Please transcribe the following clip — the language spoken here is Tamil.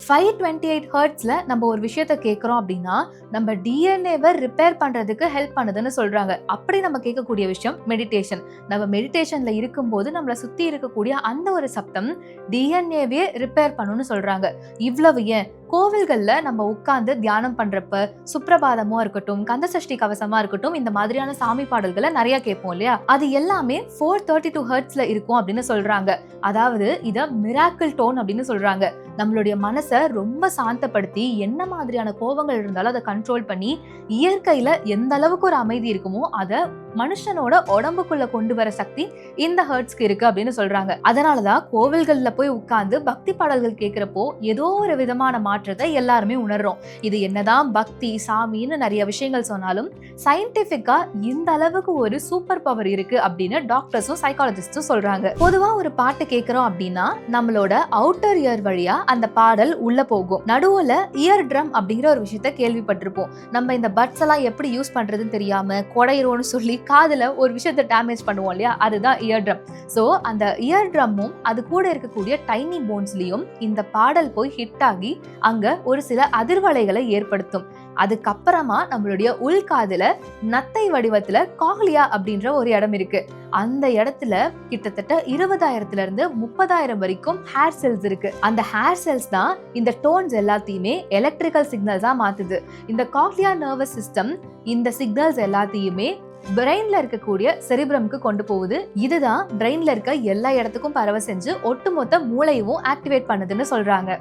528 ஹெர்ட்ஸ்ல நம்ம ஒரு விஷயத்த கேட்கிறோம் அப்படின்னா நம்ம டிஎன்ஏவை ரிப்பேர் பண்றதுக்கு ஹெல்ப் பண்ணுதுன்னு சொல்றாங்க. அப்படி நம்ம கேட்கக்கூடிய விஷயம் மெடிடேஷன். நம்ம மெடிடேஷன்ல இருக்கும்போது நம்மளை சுத்தி இருக்கக்கூடிய அந்த ஒரு சப்தம் டிஎன்ஏவே ரிப்பேர் பண்ணுன்னு சொல்றாங்க. இவ்வளவு ஏன், கோவில்கள்ல நம்ம உட்கார்ந்து தியானம் பண்றப்ப சுப்ரபாதமா இருக்கட்டும், கந்தசஷ்டி கவசமா இருக்கட்டும், இந்த மாதிரியான சாமி பாடல்களை நிறைய கேட்போம் இல்லையா, அது எல்லாமே 432 ஹெர்ட்ஸ்ல இருக்கும் அப்படின்னு சொல்றாங்க. அதாவது இத மிராக்கிள் டோன் அப்படின்னு சொல்றாங்க. நம்மளுடைய மனசை ரொம்ப சாந்தப்படுத்தி என்ன மாதிரியான கோபங்கள் இருந்தாலும் அதை கண்ட்ரோல் பண்ணி இயற்கையில எந்த அளவுக்கு ஒரு அமைதி இருக்குமோ அதை மனுஷனோட உடம்புக்குள்ள கொண்டு வர சக்தி இந்த ஹெர்ட்ஸ்க்கு இருக்கு அப்படின்னு சொல்றாங்க. அதனாலதான் கோவில்கள்ல போய் உட்கார்ந்து பக்தி பாடல்கள் கேட்கிறப்போ ஏதோ ஒரு விதமான மாற்றத்தை எல்லாருமே உணர்றோம். இது என்னதான் பக்தி சாமின்னு நிறைய விஷயங்கள் சொன்னாலும் சயின்டிபிக்கா இந்த அளவுக்கு ஒரு சூப்பர் பவர் இருக்கு அப்படின்னு டாக்டர்ஸும் சைக்காலஜிஸ்டும் சொல்றாங்க. பொதுவா ஒரு பாட்டு கேட்கிறோம் அப்படின்னா நம்மளோட அவுட்டர் இயர் வழியா அந்த பாடல் உள்ள போகும். நடுவுல இயர் ட்ரம் அப்படிங்கிற ஒரு விஷயத்த கேள்விப்பட்டிருப்போம். நம்ம இந்த பட்ஸ் எல்லாம் எப்படி யூஸ் பண்றதுன்னு தெரியாம கொடையிறோம்னு சொல்லி காதுல ஒரு விஷயத்த டேமேஜ் பண்ணுவோம் இல்லையா, அதுதான் இயர் ட்ரம். சோ அந்த இயர் ட்ரம்மும் அது கூட இருக்கக்கூடிய டைனி போன்ஸ்லயும் இந்த பாடல் போய் ஹிட் ஆகி அங்க ஒரு சில அதிர்வலைகளை ஏற்படுத்தும். அதுக்கப்புறமா நம்மளுடைய உள்காதுல நத்தை வடிவத்துல காக்லியா அப்படின்ற ஒரு இடம் இருக்கு. அந்த இடத்துல கிட்டத்தட்ட 20,000 இருந்து 30,000 வரைக்கும் ஹேர் செல்ஸ் இருக்கு. அந்த ஹேர் செல்ஸ் தான் இந்த டோன்ஸ் எல்லாத்தையுமே எலக்ட்ரிக்கல் சிக்னல்ஸா மாத்துது. இந்த காக்லியா நர்வஸ் சிஸ்டம் இந்த சிக்னல்ஸ் எல்லாத்தையுமே பிரெயின்ல இருக்கக்கூடிய செரிப்ரம்க்கு கொண்டு போகுது. இதுதான் பிரெயின்ல இருக்க எல்லா இடத்துக்கும் பரவ செஞ்சு ஒட்டுமொத்த மூளையவும் ஆக்டிவேட் பண்ணுதுன்னு சொல்றாங்க.